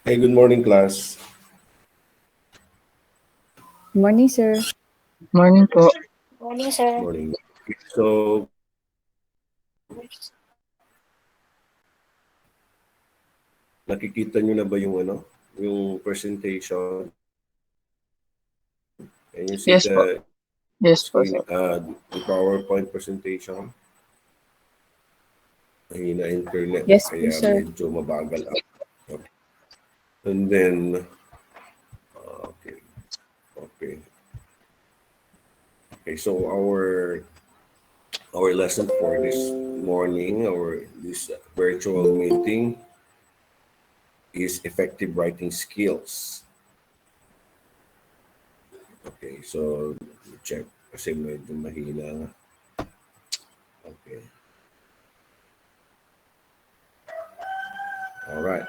Hey, good morning, class. Morning, sir. Morning po. Morning, sir. Morning. So, nakikita nyo na ba yung yung presentation? Can you see Yes po. the Yes po, screen, sir. the PowerPoint presentation? Mahina internet, Yes po, kaya sir. medyo mabagal ako. Okay. And then, okay, okay. Okay, so our lesson for this morning, or this virtual meeting, is effective writing skills. Okay, so check kasi medyo mahina. Okay. All right.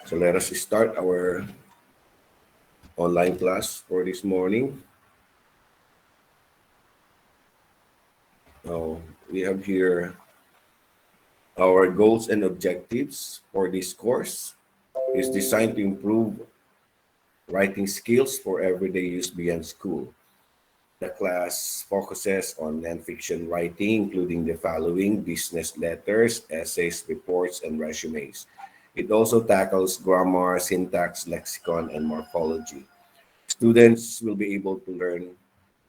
So let us start our online class for this morning. Now, we have here our goals and objectives for this course. Is designed to improve writing skills for everyday use beyond school. The class focuses on nonfiction writing, including the following: business letters, essays, reports, and resumes. It also tackles grammar, syntax, lexicon, and morphology. Students will be able to learn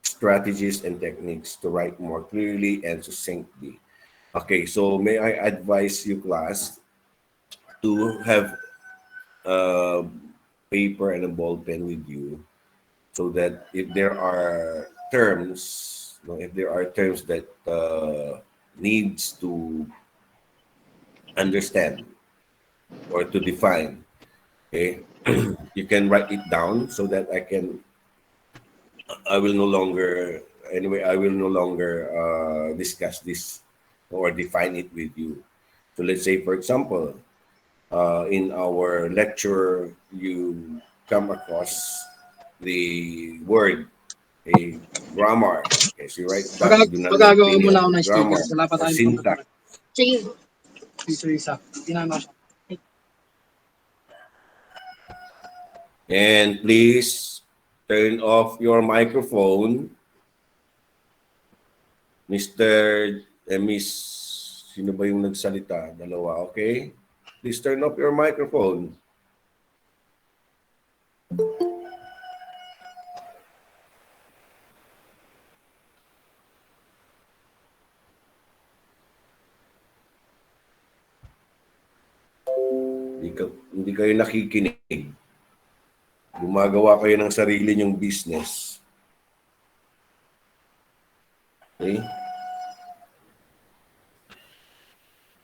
strategies and techniques to write more clearly and succinctly. Okay, so may I advise you, class, to have a paper and a ball pen with you, so that if there are terms, if there are terms that needs to understand or to define, okay, you can write it down so that I will no longer, anyway, I will no longer discuss this or define it with you. So let's say, for example, in our lecture, you come across the word, a grammar. Okay, so you write down, you do not know the Magagawa meaning muna of ako the ng sticker. grammar Wala pa or tayong syntax. pagkakaroon. Sige. Isa-isa. Tinama siya. And please turn off your microphone, Mr. Miss, sino ba yung nagsalita? Dalawa, okay? Please turn off your microphone. Hindi kayo nakikinig. Gumagawa kayo ng sarili nyong business. Okay?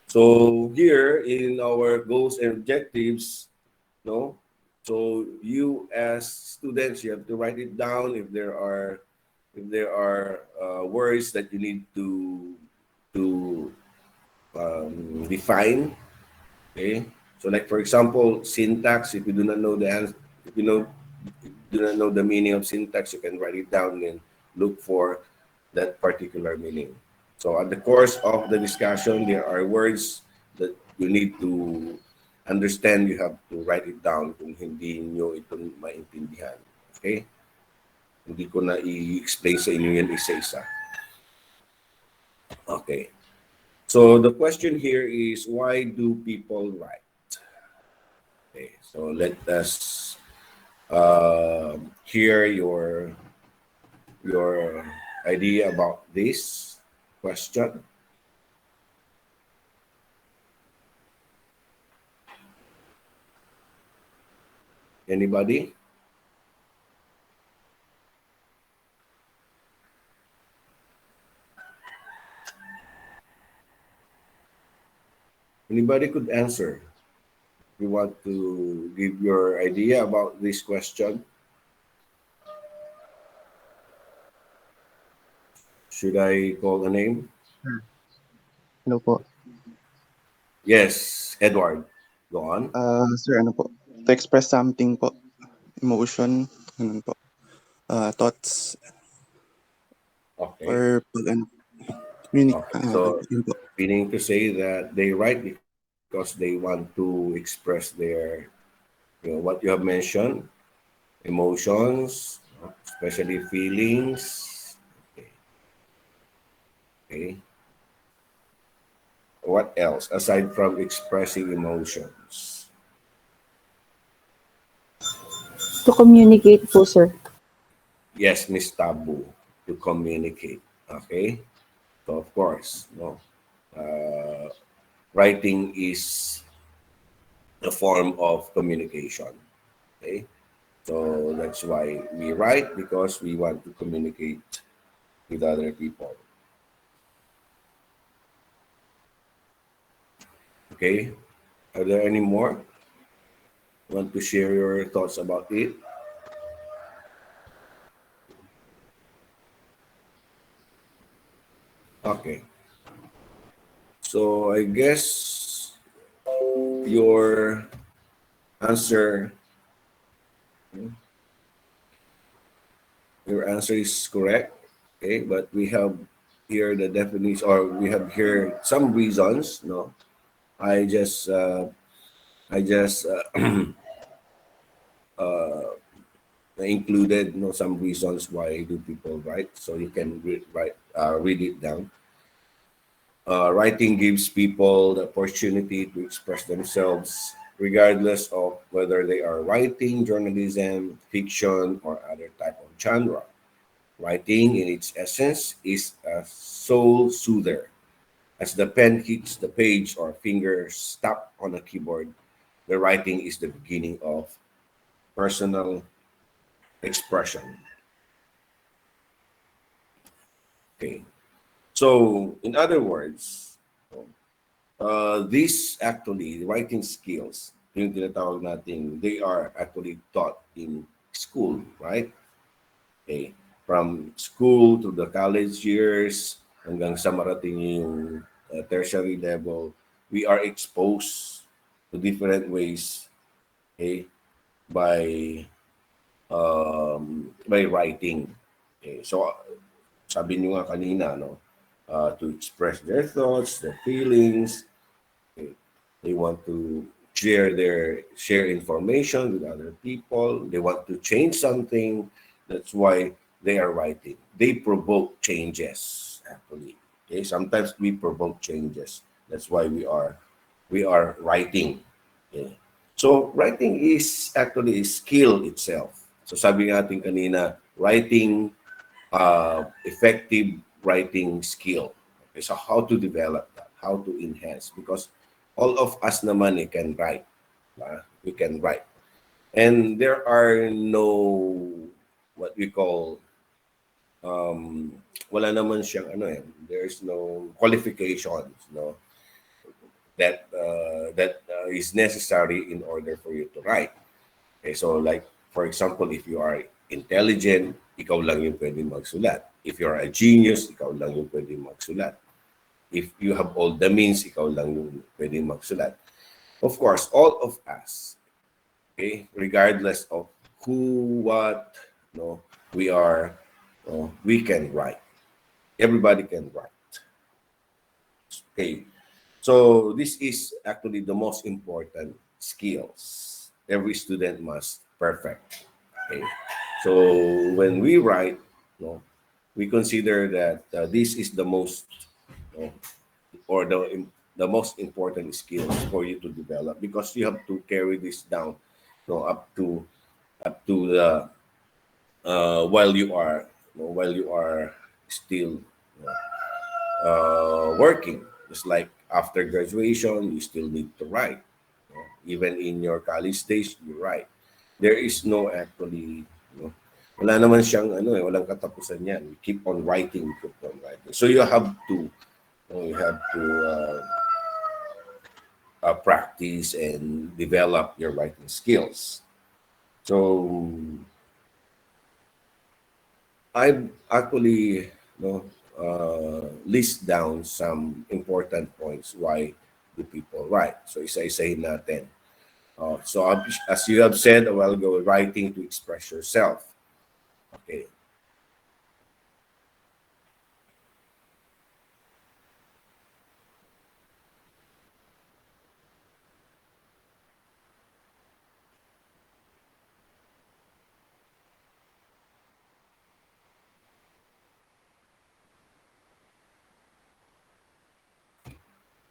So here in our goals and objectives, no? So you as students, you have to write it down if there are words that you need to define. Okay. So like for example, syntax. If you do not know the answer, if you know do not know the meaning of syntax, you can write it down and look for that particular meaning. So at the course of the discussion, there are words that you need to understand. You have to write it down kung hindi nyo ito maintindihan. Okay? Hindi ko na i-explain sa inyo yan isa-isa. Okay. So the question here is, why do people write? Okay. So let us hear your idea about this question. Anybody? Anybody could answer. You want to give your idea about this question? Should I call a name? Hello po. Yes, Edward. Go on. Sir, ano po? To express something po. Emotion, ganun po. Thoughts, Okay. or pag ano, communicate, Okay. So, yun po. meaning to say that they write because they want to express their, what you have mentioned, emotions, especially feelings. Okay. Okay. What else aside from expressing emotions? To communicate po, sir. Yes, Miss Tabu, to communicate. Okay. So of course, no, uh, writing is a form of communication. Okay. So that's why we write because we want to communicate with other people. Okay. Are there any more? Want to share your thoughts about it? Okay. So I guess your answer your answer is correct. Okay, but we have here the definition, or we have here some reasons. No, I just I just uh, included, some reasons why do people write, so you can read it down. Writing gives people the opportunity to express themselves regardless of whether they are writing journalism, fiction, or other type of genre. Writing, in its essence, is a soul soother. As the pen hits the page or fingers tap on a keyboard, the writing is the beginning of personal expression. Okay. So, in other words, these actually, writing skills, yung tinatawag natin, they are actually taught in school, right? Okay. From school to the college years, hanggang sa marating yung tertiary level, we are exposed to different ways, okay, by writing. Okay. So, sabi niyo nga kanina, no, to express their thoughts, their feelings. Okay. They want to share information with other people. They want to change something. That's why they are writing. They provoke changes, actually. Okay. Sometimes we provoke changes. That's why we are writing. Okay. So writing is actually a skill itself. So sabi natin kanina, writing, effective writing skill. Okay, so how to develop that? How to enhance? Because all of us naman can write. We can write. And there are no, what we call, wala naman siyang there's no qualifications, no, that is necessary in order for you to write. Okay, so like, for example, if you are intelligent, ikaw lang yung pwedeng magsulat. If you are a genius, ikaw lang yung pwedeng magsulat. If you have all the means, ikaw lang yung pwedeng magsulat. Of course, all of us, okay, regardless of who, what, no, we are, we can write. Everybody can write. Okay, so this is actually the most important skills every student must perfect. Okay, so when we write, no, we consider that this is the most, no, or the most important skills for you to develop, because you have to carry this down, no, up to the while you are still, working. Just like after graduation, you still need to write. Even in your college days, you write. There is no actually, wala naman siyang walang katapusan yan. You keep on writing, you keep on writing. So you have to practice and develop your writing skills. So I actually list down some important points why do people write. So isa-isahin natin. So as you have said a while ago, writing to express yourself. Okay.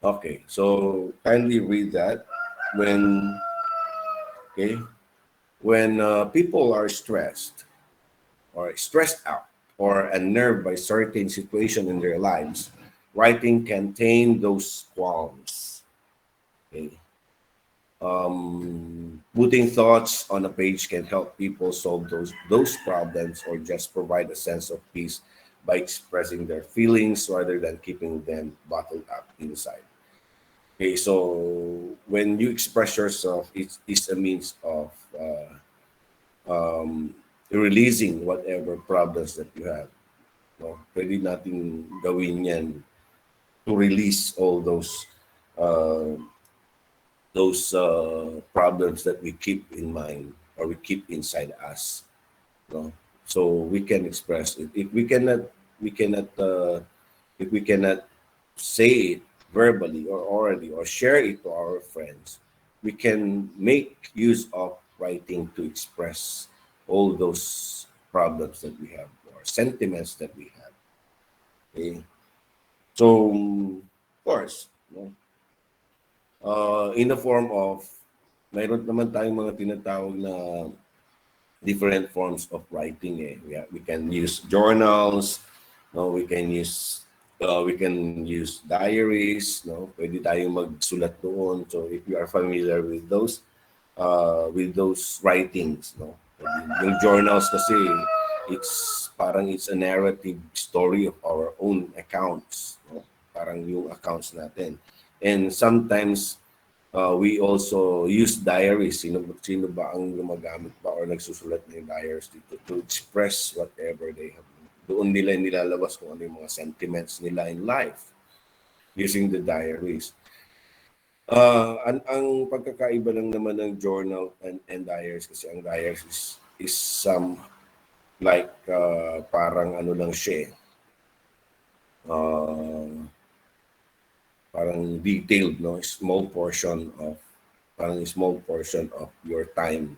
Okay. So kindly read that. When okay, when people are stressed or stressed out or unnerved by certain situation in their lives, writing can tame those qualms. Okay. Putting thoughts on a page can help people solve those problems or just provide a sense of peace by expressing their feelings rather than keeping them bottled up inside. Okay, so when you express yourself, it's a means of releasing whatever problems that you have. No? Pwede natin gawin yan to release all uh, those problems that we keep in mind or we keep inside us. No? So we can express it. We cannot if we cannot say it verbally or orally or share it to our friends, we can make use of writing to express all those problems that we have or sentiments that we have. Okay? So, of course, no? In the form of, mayroon naman tayong mga tinatawag na different forms of writing. We can use journals, no? We can use diaries, no? Pwede tayong magsulat doon. So if you are familiar with those writings, no? Yung journals kasi it's a narrative story of our own accounts, no? Parang yung accounts natin. And sometimes we also use diaries. Sino ba ang gumagamit ba or nagsusulat ng diaries dito to express whatever they have. Doon nila nilalabas kung ano yung mga sentiments nila in life using the diaries. Ang pagkakaiba lang naman ng journal and diaries kasi ang diaries is some like parang ano lang siya parang detailed, no? Small portion of your time,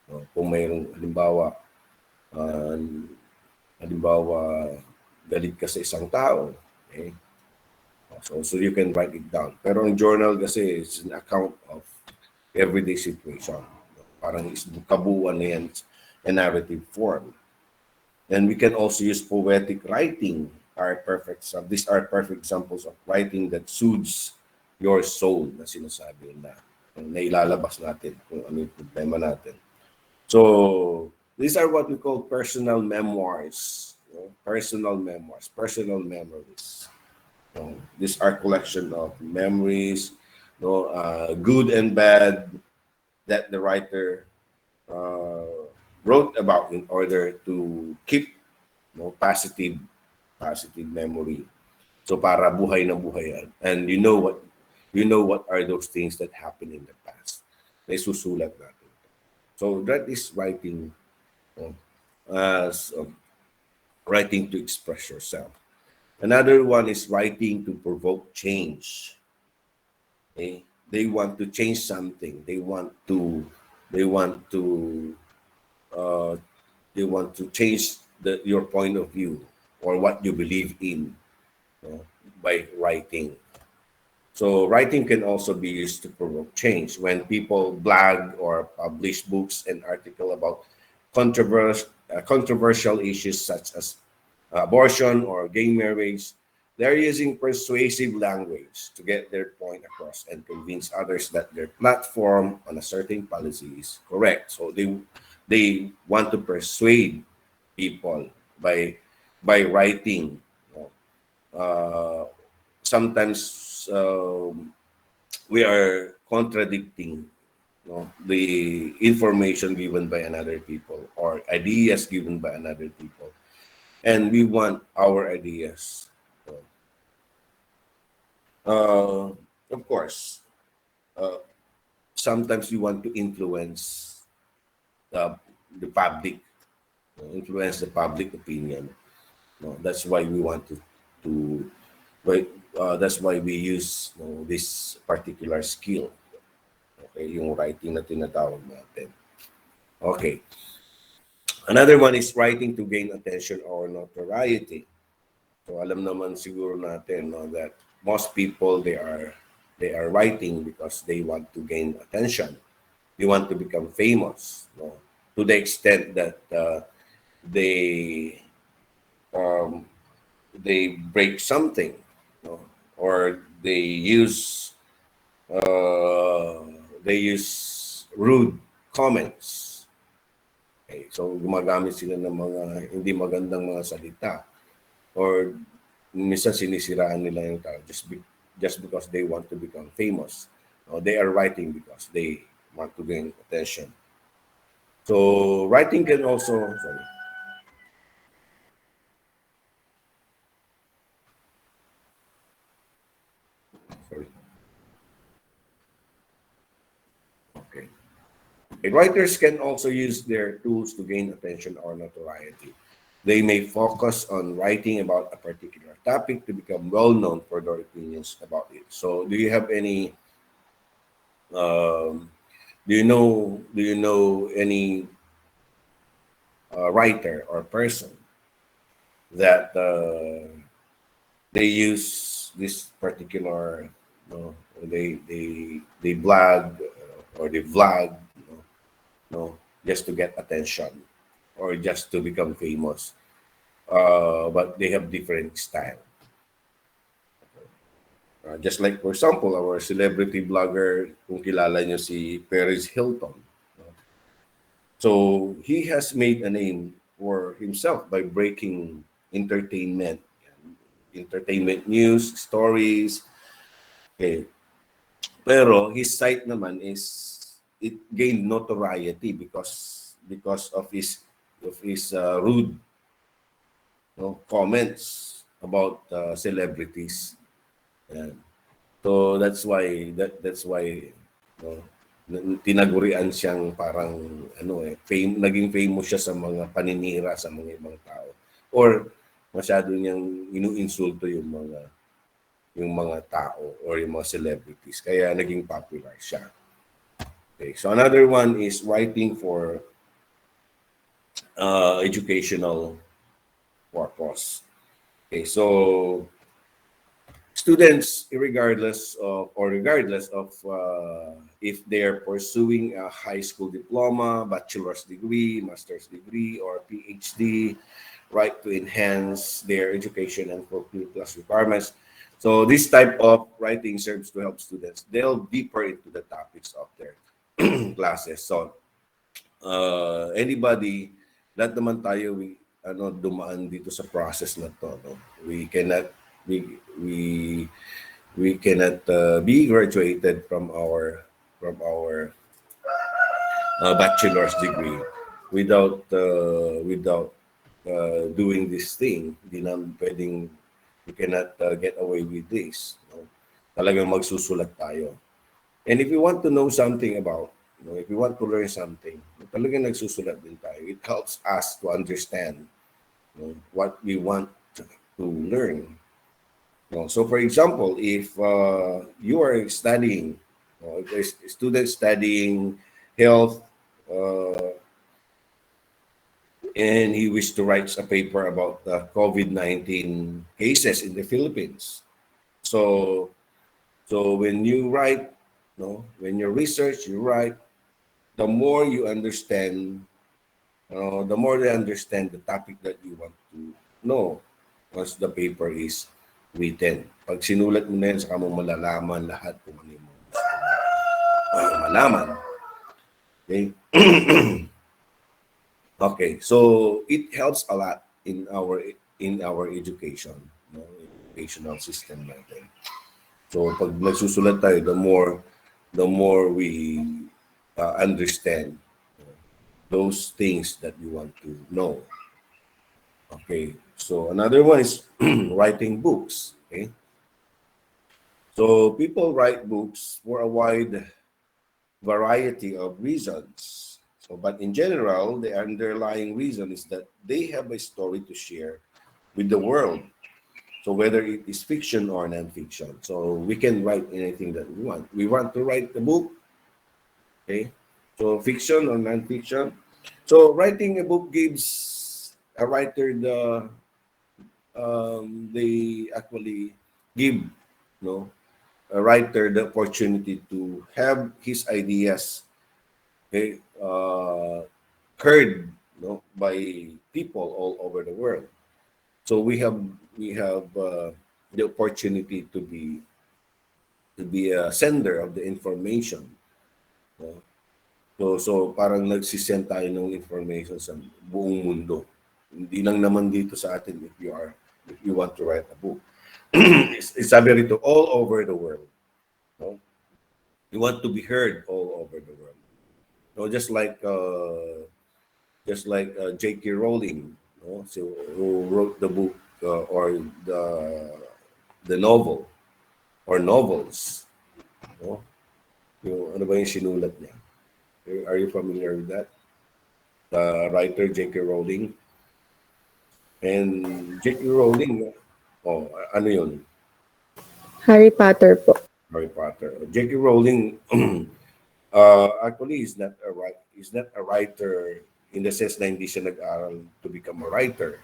no? Kung mayroong uh, halimbawa galit ka sa isang tao, okay? So you can write it down. Pero ang journal kasi is an account of everyday situation. Parang kabuuan na yan, a narrative form. And we can also use poetic writing. These are perfect examples of writing that soothes your soul na sinasabi na nailalabas natin kung ano yung problema natin. So these are what we call personal memoirs, personal memoirs, personal memories. These are collection of memories, good and bad, that the writer wrote about in order to keep positive memory. So para buhay na buhay yan. And you know what are those things that happened in the past. May susulat natin. So that is writing as writing to express yourself. Another one is writing to provoke change. Okay? They want to change something. They want to uh, change your point of view or what you believe in, by writing. So writing can also be used to provoke change. When people blog or publish books and articles about controversial issues such as abortion or gay marriage, they're using persuasive language to get their point across and convince others that their platform on a certain policy is correct. So they want to persuade people by writing. Uh, Sometimes we are contradicting, the information given by another people or ideas given by another people, and we want our ideas. Uh, of course, uh, sometimes we want to the, the public, influence the public opinion. No, that's why we want to but that's why we use, this particular skill. Okay, yung writing na tinatawag natin. Okay. Another one is writing to gain attention or notoriety. So alam naman siguro natin, that most people they are writing because they want to gain attention. They want to become famous, to the extent that they um, they break something, or uh, they use rude comments. Okay, so gumagamit sila ng mga hindi magandang mga salita, or minsan sinisiraan nila yung tao just because they want to become famous. They are writing because they want to gain attention. So writing can also, sorry. Okay. Writers can also use their tools to gain attention or notoriety. They may focus on writing about a particular topic to become well known for their opinions about it. So, do you have any? Um, do you know any writer or person that they use this particular, they blog, or they vlog, just to get attention or just to become famous. But they have different style. Just like, for example, our celebrity blogger, kung kilala nyo si Paris Hilton. So he has made a name for himself by breaking entertainment, entertainment news, stories. Okay. Pero his site naman it gained notoriety because of his rude, comments about celebrities. Yan. So that's why tinagurian siyang parang naging famous siya sa mga paninira sa mga ibang tao, or masyado niyang inuinsulto yung mga tao or yung mga celebrities, kaya naging popular siya. Okay, so another one is writing for educational purpose. Okay, so students, regardless of if they're pursuing a high school diploma, bachelor's degree, master's degree, or PhD, right, to enhance their education and fulfill class requirements. So this type of writing serves to help students delve deeper into the topics of their classes. So anybody, lahat naman tayo, dumaan dito sa process na to, no? We cannot we cannot be graduated from our bachelor's degree without doing this thing. Hindi naman pwedeng, we cannot get away with this, no? Talagang magsusulat tayo. And if you want to know something about, if you want to learn something, talagang nagsusulat din tayo. It helps us to understand, what we want to learn. So, for example, if you are studying, if a student studying health, and he wishes to write a paper about the COVID-19 cases in the Philippines. So when you write, when you research, you write, the more you understand, the more they understand the topic that you want to know once the paper is written. Pag sinulat mo na yan, saka mo malalaman lahat kung ano yung gusto mo malaman. Okay? Okay, so it helps a lot in our education, educational system natin. So pag nagsusulat tayo, the more we understand those things that you want to know. Okay. So another one is writing books. Okay. So people write books for a wide variety of reasons. So, but in general, the underlying reason is that they have a story to share with the world. So whether it is fiction or non-fiction, so we can write anything that we want. We want to write a book, okay? So fiction or non-fiction. So writing a book gives a writer they actually give, a writer the opportunity to have his ideas, okay, heard, by people all over the world. So we have the opportunity to be a sender of the information. No? So parang nagsisend tayo ng information sa buong mundo. Hindi lang naman dito sa atin if you want to write a book. Sabi rito, all over the world. No? You want to be heard all over the world. No, just like J.K. Rowling, no? So who wrote the book or the novel or novels, no? Yung ano ba yung sinulat niya? Are you familiar with that? The writer J.K. Rowling. And J.K. Rowling, ano yun? Harry Potter po. Harry Potter. J.K. Rowling actually is not a writer in the sense na hindi siya nag-aral to become a writer.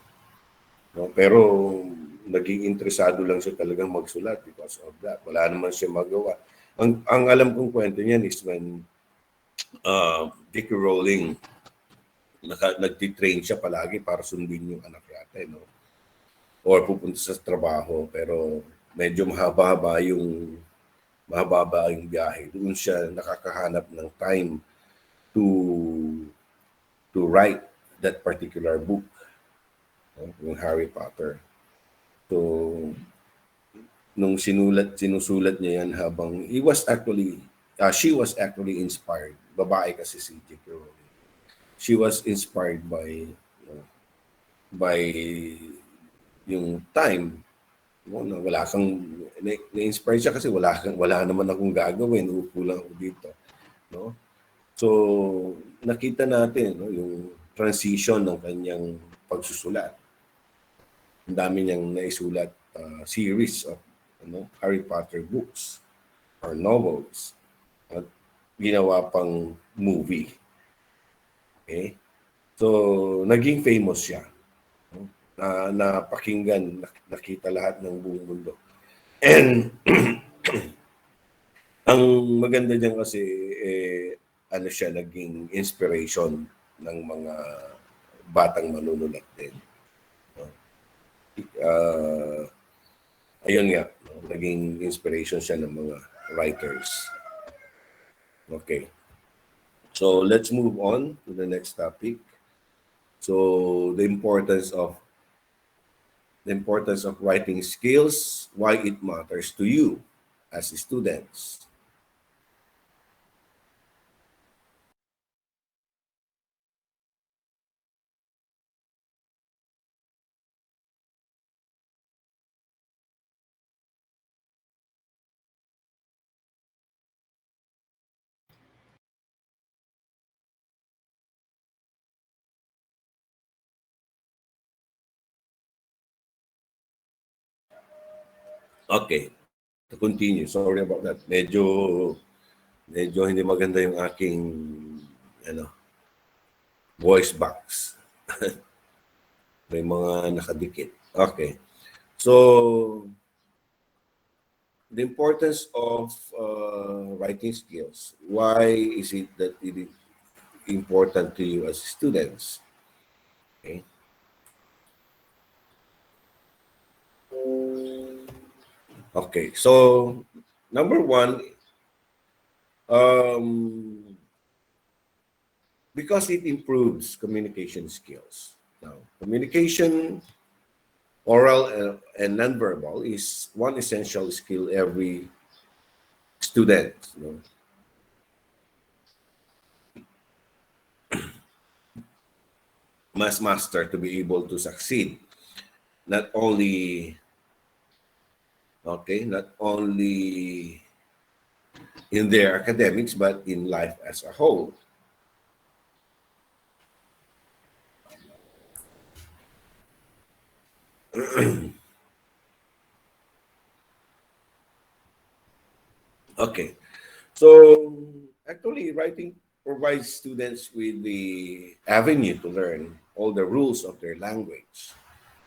No? Pero naging interesado lang siya talagang magsulat because of that. Wala naman siya magawa. Ang alam kong kwento niyan is when J.K. Rowling nagtitrain siya palagi para sundin yung anak yata, no? Or pupunta sa trabaho, pero medyo mahaba yung biyahe. Doon siya nakakahanap ng time to write that particular book, no? Yung Harry Potter. So nung sinusulat niya yan habang she was actually inspired. Babae kasi si J.K. Rowling. She was inspired by yung time, na wala kang na-inspire siya kasi wala naman akong gagawin, upo lang ako dito, no? So nakita natin, no, yung transition ng kanyang pagsusulat. Ang dami niyang naisulat series of Harry Potter books or novels at ginawa pang movie. Okay? So naging famous siya. Napakinggan, nakita lahat ng buong mundo. And ang maganda diyan kasi siya naging inspiration ng mga batang manunulat din. Ayun nga, naging inspiration siya ng mga writers. Okay. So let's move on to the next topic. So the importance of writing skills, why it matters to you as students. Okay, to continue. Sorry about that. Medyo hindi maganda yung aking voice box. May mga nakadikit. Okay. So the importance of writing skills. Why is it that it is important to you as students? Okay. Okay. So number one, because it improves communication skills. Now, oral and nonverbal, is one essential skill every students, must master to be able to succeed, not only not only in their academics but in life as a whole. Okay, so actually writing provides students with the avenue to learn all the rules of their language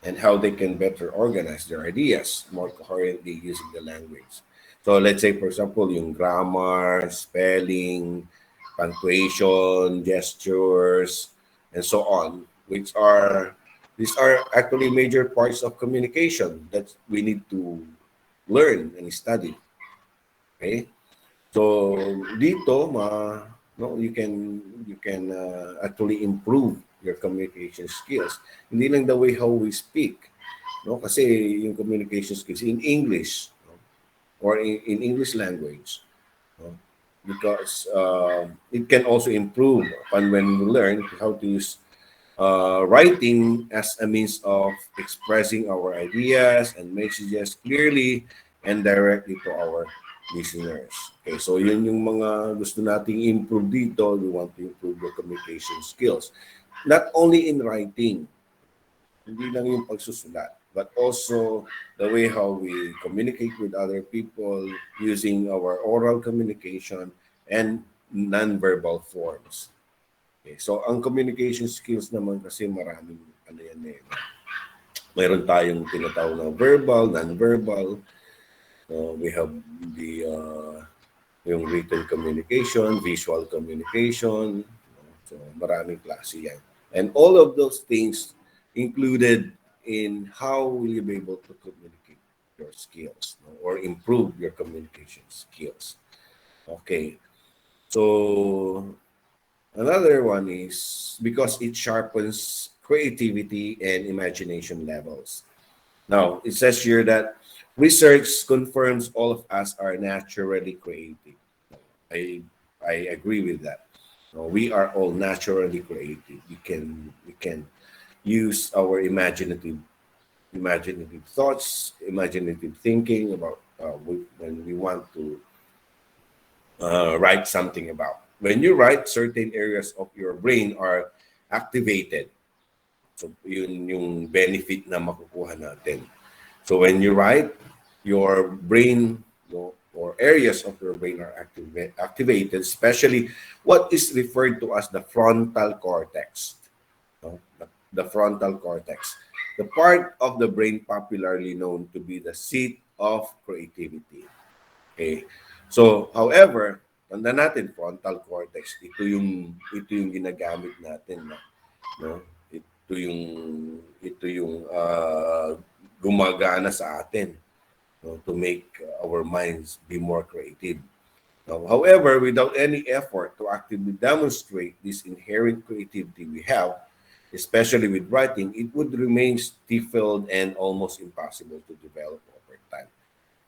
and how they can better organize their ideas more coherently using the language. So let's say, for example, yung grammar, spelling, punctuation, gestures, and so on, which are these are actually major parts of communication that we need to learn and study. Okay, so dito no, you can actually improve your communication skills. Hindi lang the way how we speak, no? Kasi yung communication skills in English, no? Or in English language, no? Because it can also improve upon when we learn how to use writing as a means of expressing our ideas and messages clearly and directly to our listeners. Okay, so yun yung mga gusto nating improve dito. We want to improve the communication skills. Not only in writing, hindi lang yung pagsusulat, but also the way how we communicate with other people using our oral communication and non-verbal forms. Okay, so ang communication skills naman kasi maraming ano yan eh. Mayroon tayong tinatawag na verbal, non-verbal. We have the yung written communication, visual communication. So maraming klase yan. And all of those things included in how will you be able to communicate your skills, no? Or improve your communication skills. Okay. So another one is because it sharpens creativity and imagination levels. Now, it says here that research confirms all of us are naturally creative. I I agree with that. We are all naturally creative. We can use our imaginative thoughts, imaginative thinking about when we want to write something about. When you write, certain areas of your brain are activated. So yun yung benefit na makukuha natin. So when you write, your brain, or areas of your brain are activated, especially what is referred to as the frontal cortex. No? The frontal cortex. The part of the brain popularly known to be the seat of creativity. Okay. So, however, tanda natin, frontal cortex, ito yung ginagamit natin, no? Ito yung gumagana sa atin, no? To make our minds be more creative. Now, however, without any effort to actively demonstrate this inherent creativity we have, especially with writing, it would remain stifled and almost impossible to develop over time.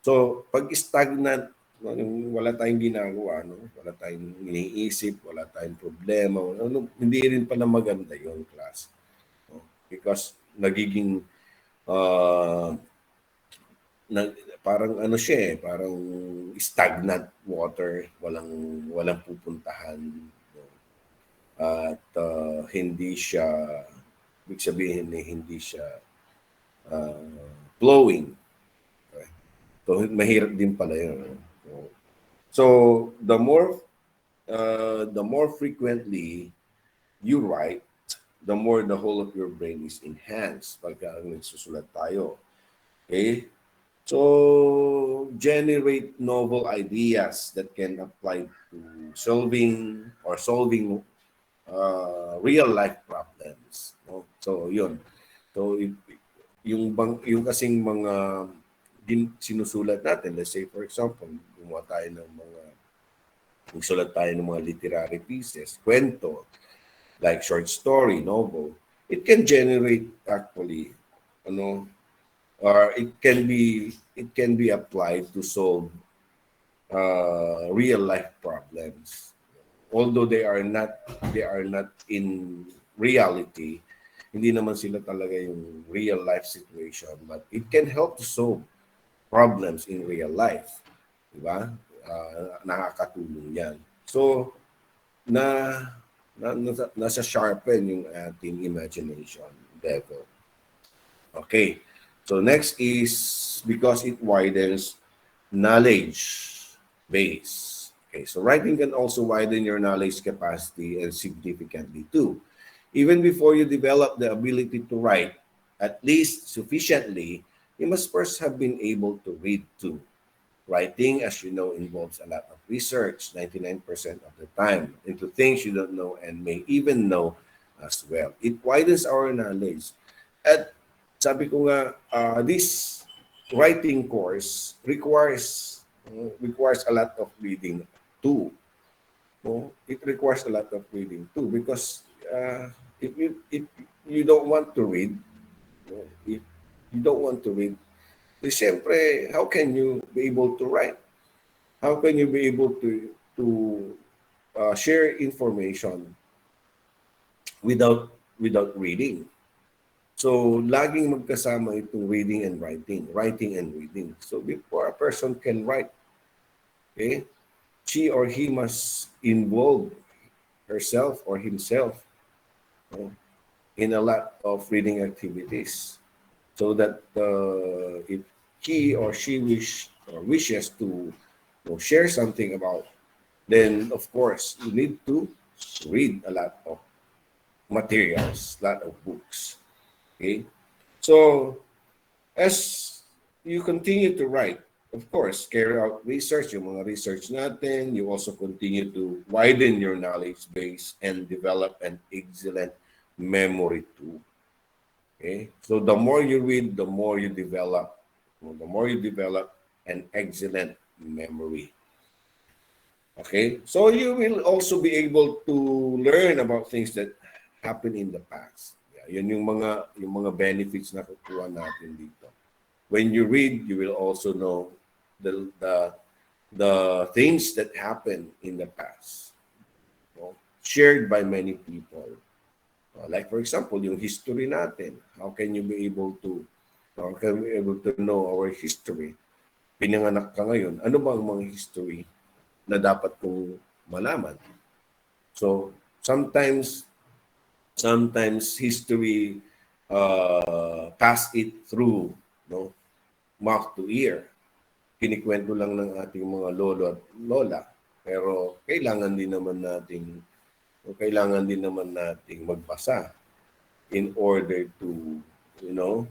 So, pag stagnant, no, yung wala tayong ginagawa, no? Wala tayong iniisip, wala tayong problema, hindi rin pala maganda yung class. No? Because nagiging uh, parang ano siya eh, parang stagnant water, walang pupuntahan. No? At hindi siya, ibig sabihin hindi siya flowing. Okay? So, mahirap din pala yun. So the more frequently you write, the more the whole of your brain is enhanced pagka nagsusulat tayo. Okay? So generate novel ideas that can apply to solving real life problems. No? So yun. So yung kasing mga sinusulat natin, let's say for example, magsulat tayo ng mga literary pieces, kwento, like short story, novel, it can generate actually, or it can be applied to solve real life problems. Although they are not in reality, hindi naman sila talaga yung real life situation, but it can help to solve problems in real life. Di ba? Nakakatulong yan. So, na, nasa sharpen yung ating imagination level. Okay. So next is because it widens knowledge base. Okay, so writing can also widen your knowledge capacity and significantly too. Even before you develop the ability to write, at least sufficiently, you must first have been able to read too. Writing, as you know, involves a lot of research, 99% of the time, into things you don't know and may even know as well. It widens our knowledge. At sabi ko nga, this writing course requires a lot of reading too. No? It requires a lot of reading too because if you don't want to read, no? If you don't want to read, then siyempre, how can you be able to write? How can you be able to share information without reading? So, laging magkasama itong writing and reading. So, before a person can write, okay, she or he must involve herself or himself, no, in a lot of reading activities so that if he or she wishes to, share something about, then of course you need to read a lot of materials, a lot of books. Okay, so as you continue to write, of course, carry out research, yung mga research natin, you also continue to widen your knowledge base and develop an excellent memory too. Okay? So the more you read, the more you develop. The more you develop an excellent memory. Okay? So you will also be able to learn about things that happened in the past. Yeah, yun yung mga benefits na kukuha natin dito. When you read, you will also know the things that happened in the past, shared by many people. Like for example, yung history natin. How can you be able to know our history? Pinanganak ka ngayon, ano ba ang mga history na dapat kong malaman? So sometimes history pass it through, no, mouth to ear. Kinikwento lang ng ating mga lolo at lola. Pero kailangan din naman nating magbasa in order to, know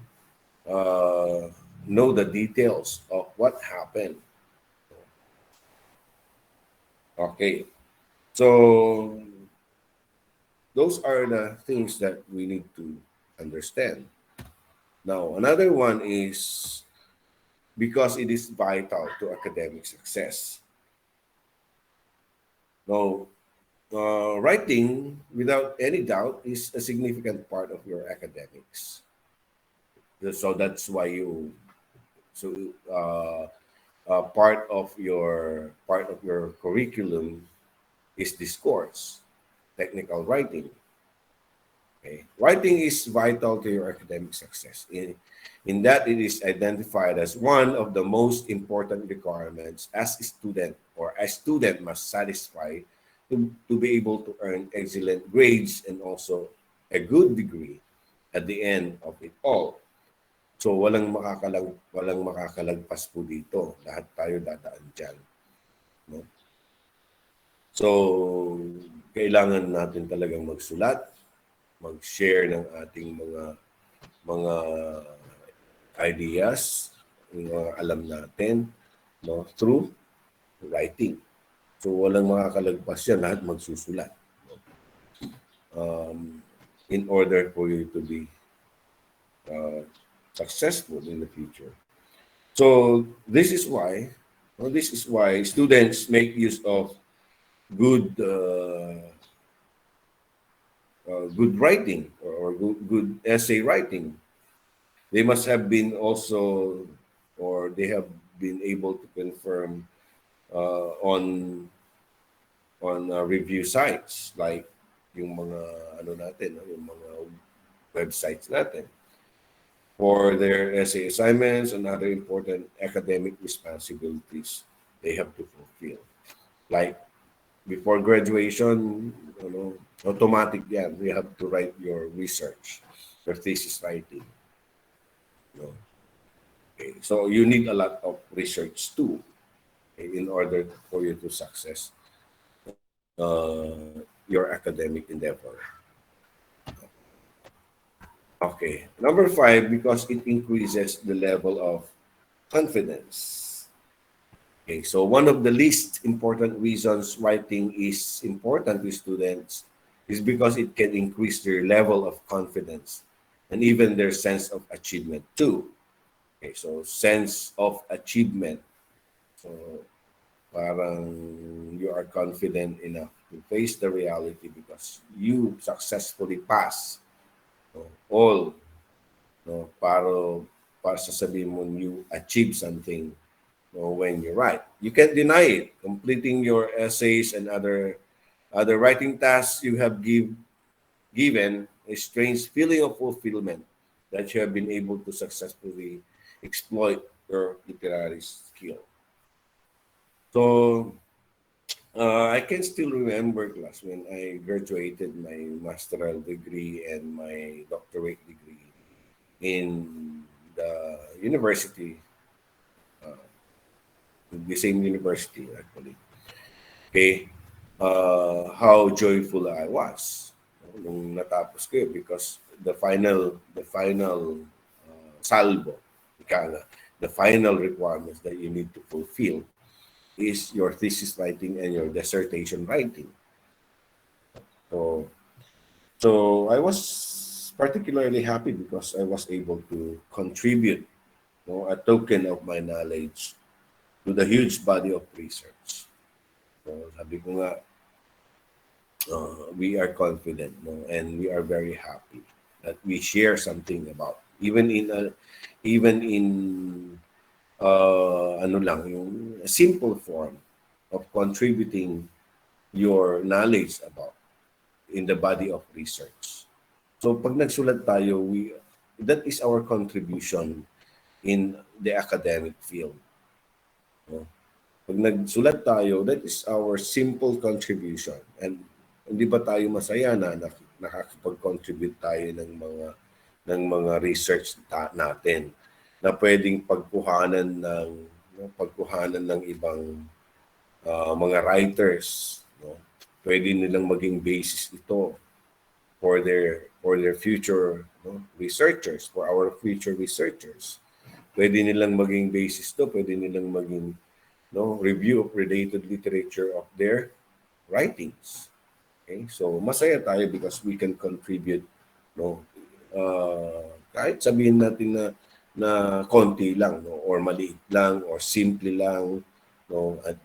the details of what happened. Okay. So, those are the things that we need to understand. Now, another one is because it is vital to academic success. Now, writing, without any doubt, is a significant part of your academics. So that's why part of your curriculum is this course, technical writing. Okay. Writing is vital to your academic success. In that it is identified as one of the most important requirements as a student must satisfy to be able to earn excellent grades and also a good degree at the end of it all. So walang makakalagpas po dito. Lahat tayo dadaan dyan. No? So, kailangan natin talagang magsulat, mag-share ng ating mga ideas, yung mga alam natin, no, through writing. So, walang makakalagpas yan, lahat magsusulat. In order for you to be successful in the future. So, this is why students make use of good writing or good essay writing. They must have been also, or they have been able to confirm on review sites like yung mga ano natin, yung mga websites natin for their essay assignments and other important academic responsibilities they have to fulfill. Like before graduation, automatic yan. You have to write your research, your thesis writing. You know. Okay. So you need a lot of research too, okay, in order for you to success your academic endeavor. Okay. Number 5, because it increases the level of confidence. Okay, so one of the least important reasons writing is important to students is because it can increase their level of confidence and even their sense of achievement too. Okay, so sense of achievement. So parang you are confident enough to face the reality because you successfully pass all para sasabihin mo you achieve something when you write. You can't deny it. Completing your essays and other writing tasks you have given a strange feeling of fulfillment that you have been able to successfully exploit your literary skill. So I can still remember class when I graduated my master's degree and my doctorate degree in the university, the same university actually. Okay, how joyful I was nung natapos ko yun because the final salvo, ika nga, the final requirements that you need to fulfill is your thesis writing and your dissertation writing. So, so I was particularly happy because I was able to contribute a token of my knowledge to the huge body of research. So, sabi ko nga, we are confident, and we are very happy that we share something about even in ano lang yung simple form of contributing your knowledge about in the body of research. So pag nagsulat tayo, that is our contribution in the academic field. No? Pag nagsulat tayo, that is our simple contribution. And hindi ba tayo masaya na nakakapag-contribute tayo ng mga research natin na pwedeng pagkuhanan ng ibang mga writers, no? Pwede nilang maging basis ito for their future researchers, for our future researchers. Pwede nilang maging basis to, pwede nilang maging review of related literature of their writings. Okay? So masaya tayo because we can contribute, kahit sabihin natin na konti lang, or maliit lang, or simple lang, at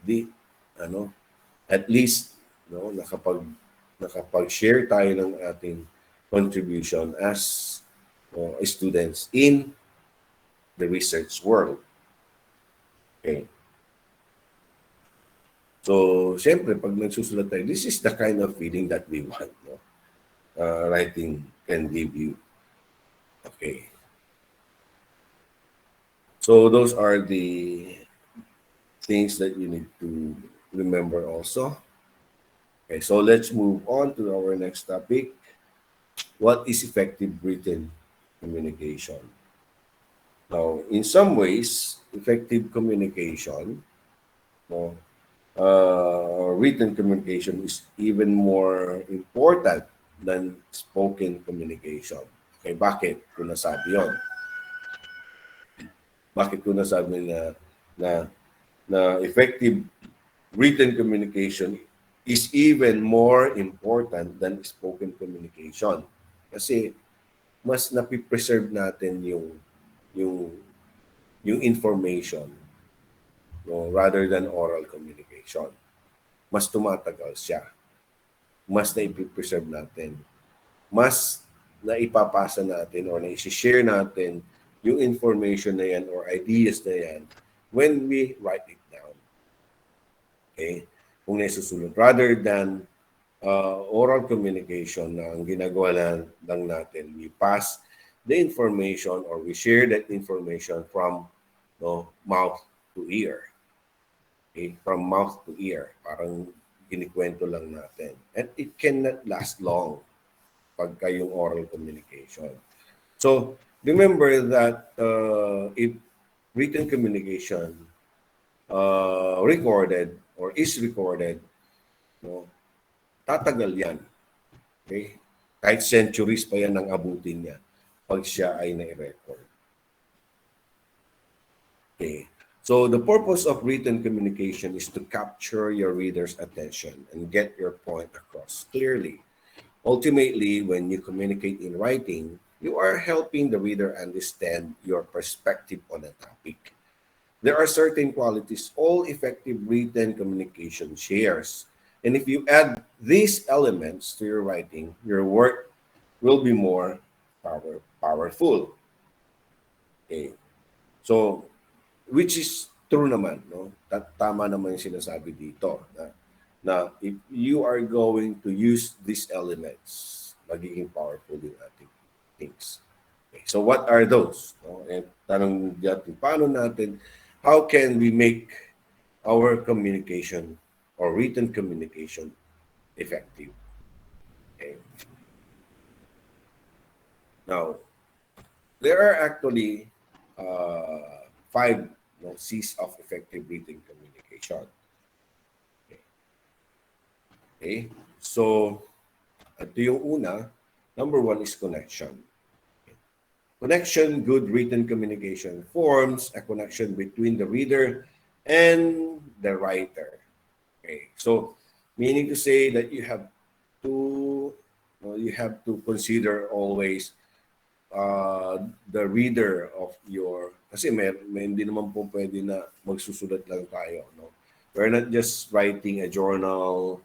least nakapag-share tayo ng ating contribution as students in the research world. Okay. So, siyempre, pag nagsusulat tayo, this is the kind of feeling that we want, writing can give you. Okay. So, those are the things that you need to remember also. Okay, so let's move on to our next topic. What is effective written communication? Now, in some ways, effective communication, written communication is even more important than spoken communication. Okay, bakit ko nasabi yun? Bakit ko nasabi na effective written communication is even more important than spoken communication? Kasi mas napipreserve natin yung information, rather than oral communication. Mas tumatagal siya. Mas naipipreserve natin. Mas naipapasa natin or naisi-share natin yung information na yan or ideas na yan when we write it down. Okay? Kung nasusunod. Rather than oral communication na ang ginagawa lang natin, we pass the information or we share that information from mouth to ear. Okay? From mouth to ear. Parang kinikwento lang natin. And it cannot last long pagka yung oral communication. So, remember that if written communication recorded or is recorded, no, tatagal yan. Okay? Kahit centuries pa yan ang abutin niya pag siya ay na-record. Okay. So the purpose of written communication is to capture your reader's attention and get your point across clearly. Ultimately, when you communicate in writing, you are helping the reader understand your perspective on a topic. There are certain qualities all effective written communication shares. And if you add these elements to your writing, your work will be more powerful. Okay. So, which is true naman, no? Tama naman yung sinasabi dito na if you are going to use these elements, magiging powerful yung ating things. Okay. So, what are those? No? And tanong natin, how can we make our communication or written communication effective? Okay. Now, there are actually 5 C's of effective written communication. Okay. So, ito yung una. Number 1 is connection. Connection, good written communication forms a connection between the reader and the writer. Okay. So, meaning to say that you have to consider always the reader of your, kasi may hindi naman po pwede na magsusulat lang tayo, no? We're not just writing a journal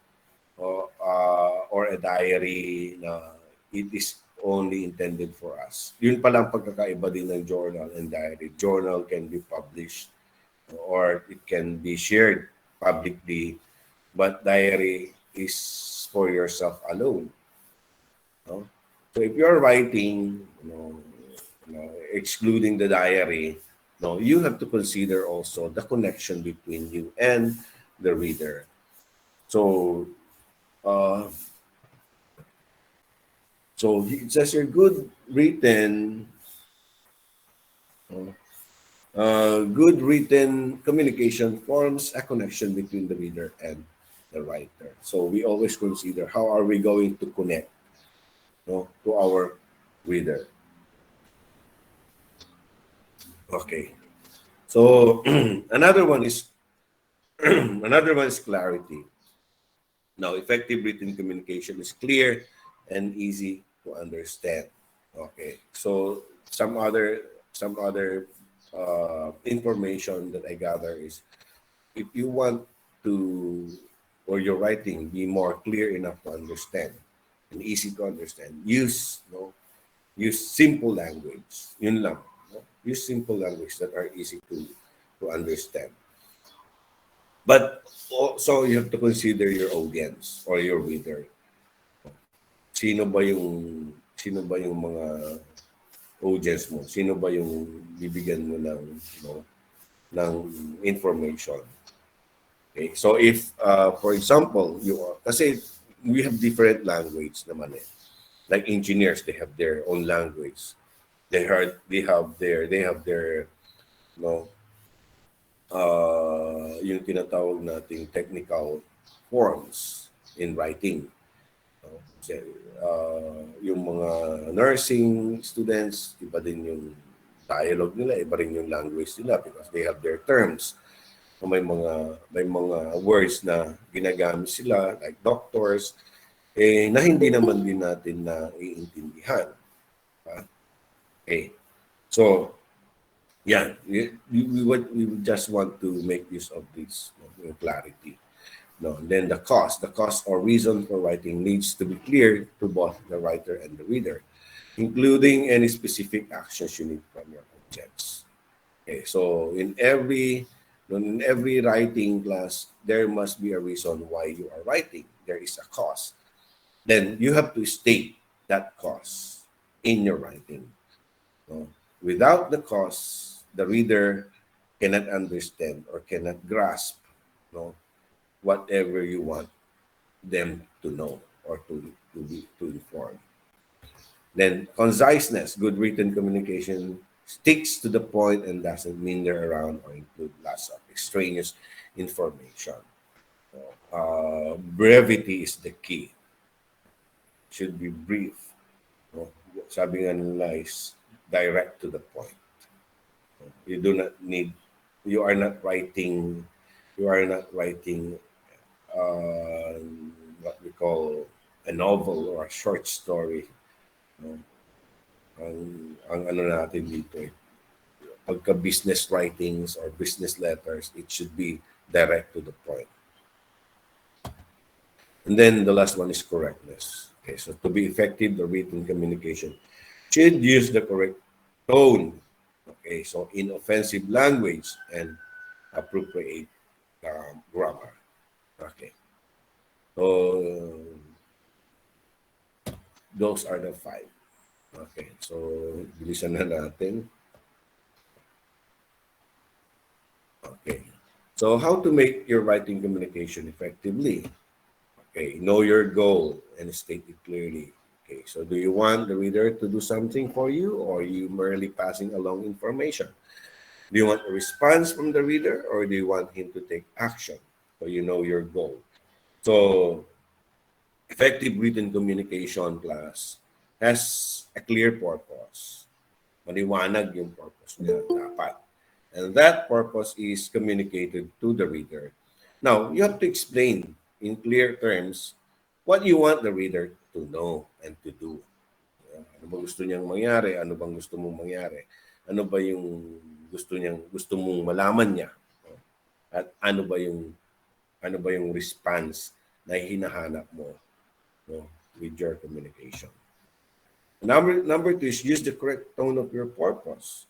or a diary na it is only intended for us. Yun palang pagkakaiba din ng journal and diary. Journal can be published or it can be shared publicly, but diary is for yourself alone. No? So if you're writing, excluding the diary, you have to consider also the connection between you and the reader. So, it says your good written communication forms a connection between the reader and the writer. So we always consider how are we going to connect to our reader. Okay. So another one is clarity. Now, effective written communication is clear and easy to understand. Okay. So some other information that I gather is if you want to or your writing be more clear enough to understand and easy to understand, use simple language. Yun lang. Use simple language that are easy to understand. But also you have to consider your audience or your reader. Sino ba yung mga audience mo? Sino ba yung bibigyan mo ng information? Okay. So if for example, kasi we have different language naman eh. Like engineers, they have their own language. They have their yung tinatawag nating technical forms in writing. Yung mga nursing students, iba din yung dialogue nila, iba rin yung language nila because they have their terms. May mga words na ginagamit sila like doctors na hindi naman din natin na iintindihan. Okay. So, yeah, we would just want to make use of this clarity. Then the cause or reason for writing needs to be clear to both the writer and the reader, including any specific actions you need from your objects. Okay, so in every In every writing class, there must be a reason why you are writing. There is a cause. Then you have to state that cause in your writing. No? Without the cause, the reader cannot understand or cannot grasp, no, whatever you want them to know or to inform. Then conciseness, good written communication sticks to the point and doesn't linger around or include lots of extraneous information. Brevity is the key. Should be brief. No? Sabi nga nila is direct to the point. You do not need, you are not writing, you are not writing uh, what we call a novel or a short story. No? Ang ano natin dito eh, pagka business writings or business letters, it should be direct to the point. And then the last one is correctness. Okay, so to be effective, the written communication should use the correct tone. Okay, so inoffensive language and appropriate grammar. Okay, so those are the five. Okay, so bilisan na natin. Okay, so how to make your writing communication effectively? Okay, know your goal and state it clearly. Okay, so do you want the reader to do something for you or are you merely passing along information? Do you want a response from the reader or do you want him to take action? So you know your goal. So effective written communication class has a clear purpose. Maliwanag yung purpose niya dapat. And that purpose is communicated to the reader. Now, you have to explain in clear terms what you want the reader to know and to do. Ano ba gusto niyang mangyari? Ano bang gusto mong mangyari? Ano ba yung gusto mong malaman niya? At ano ba yung response na hinahanap mo, no, with your communication. Number two is use the correct tone of your purpose.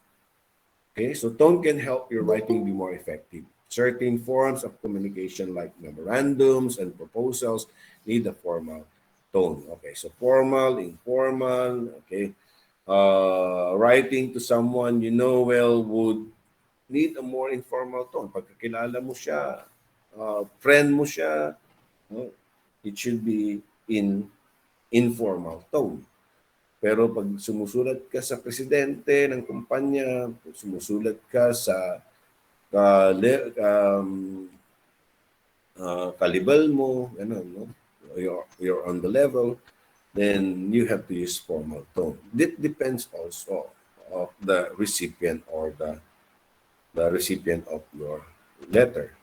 Okay, so tone can help your writing be more effective. Certain forms of communication like memorandums and proposals need a formal tone. Okay, so formal, informal, okay. Writing to someone you know well would need a more informal tone. Pagkakilala mo siya, friend mo siya, no? It should be in informal tone. Pero pag sumusulat ka sa presidente ng kumpanya, sumusulat ka sa kalibal mo, ganun, no? You're on the level, then you have to use formal tone. It depends also of the recipient or the recipient of your letter.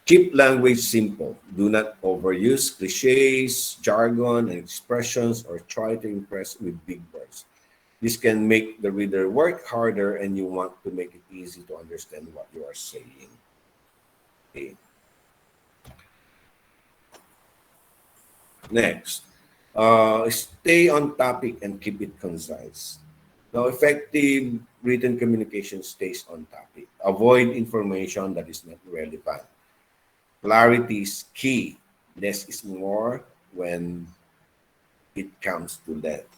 Keep language simple. Do not overuse cliches, jargon, and expressions or try to impress with big words. This can make the reader work harder and you want to make it easy to understand what you are saying. Okay. Next, stay on topic and keep it concise. Now, effective written communication stays on topic. Avoid information that is not relevant. Clarity is key. Less is more when it comes to length.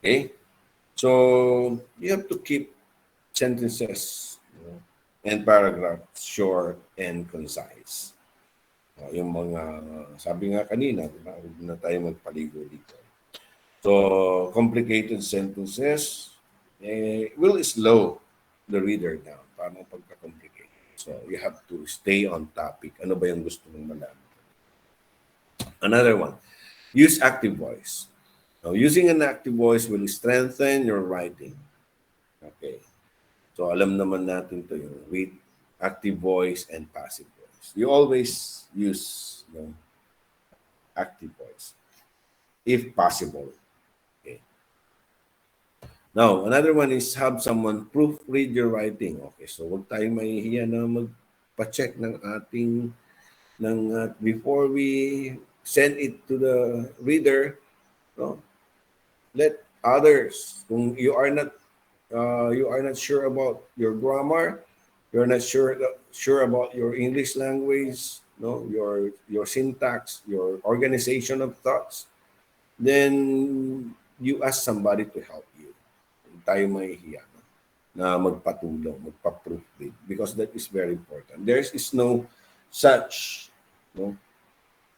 Okay? So, you have to keep sentences, and paragraphs short and concise. Yung mga, sabi nga kanina, huwag na tayo magpaligo dito. So, complicated sentences will slow the reader down. Paano pagka-complicate? So, you have to stay on topic. Ano ba yung gusto mong malaman? Another one, use active voice. Now, using an active voice will strengthen your writing. Okay. So, alam naman natin to yung with active voice and passive voice. You always use active voice, if possible. Okay. Now, another one is have someone proofread your writing. Okay, so wag tayong mahihiya na magpa-check ng ating before we send it to the reader. No, let others. Kung you are not sure about your grammar, you're not sure about your English language, no, your syntax, your organization of thoughts, then you ask somebody to help you. Huwag tayo mahihiya na magpatulong, magpa-proofread, because that is very important. There is no such, no,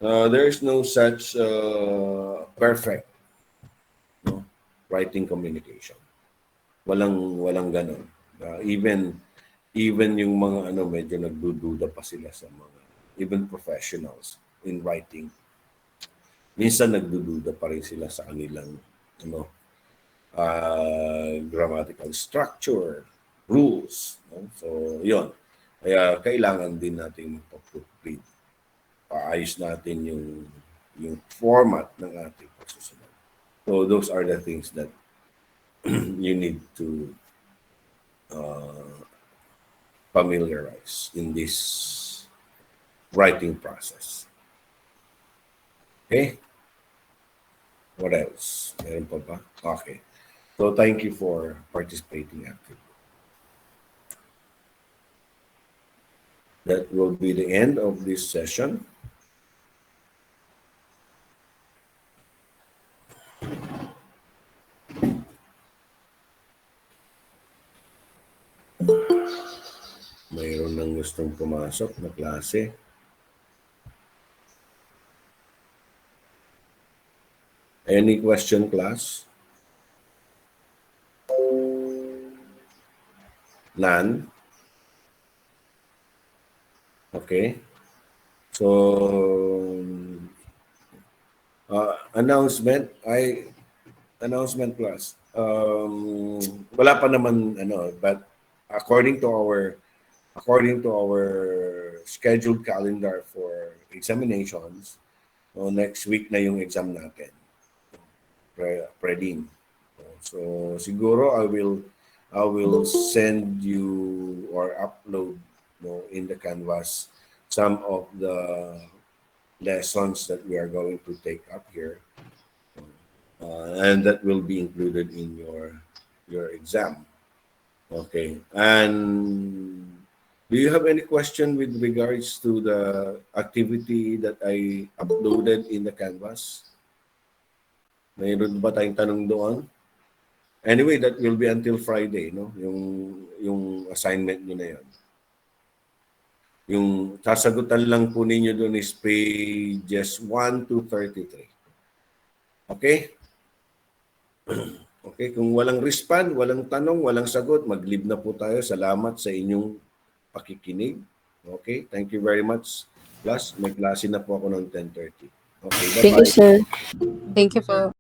there is no such perfect, no, writing communication. Walang ganon. Even yung mga medyo nagdududa pa sila sa mga even professionals in writing. Minsan nagdududa pa rin sila sa kanilang grammatical structure, rules. No? So, yun. Kaya kailangan din natin magpa-proofread. Paayos natin yung format ng ating pagsusunod. So, those are the things that you need to familiarize in this writing process. Okay? What else? Meron pa ba? Okay. So, thank you for participating actively. That will be the end of this session. Mayroon nang gustong pumasok na klase. Any question, class? None? Okay. So, announcement class. Wala pa naman but according to our scheduled calendar for examinations, next week na yung exam natin. Prelim. So siguro I will send you or upload in the Canvas some of the lessons that we are going to take up here, and that will be included in your exam. Okay. And do you have any question with regards to the activity that I uploaded in the Canvas? Mayroon ba tayong tanong doon? Anyway, that will be until Friday, no? Yung assignment niyo na 'yon. Yung sasagutan lang po ninyo doon is pages 1 to 33. Okay? Okay, kung walang respond, walang tanong, walang sagot, mag-leave na po tayo. Salamat sa inyong pakikinig. Okay, thank you very much. Plus, may klase na po ako ng 10:30. Okay, Thank you, bye-bye. sir. Thank you po.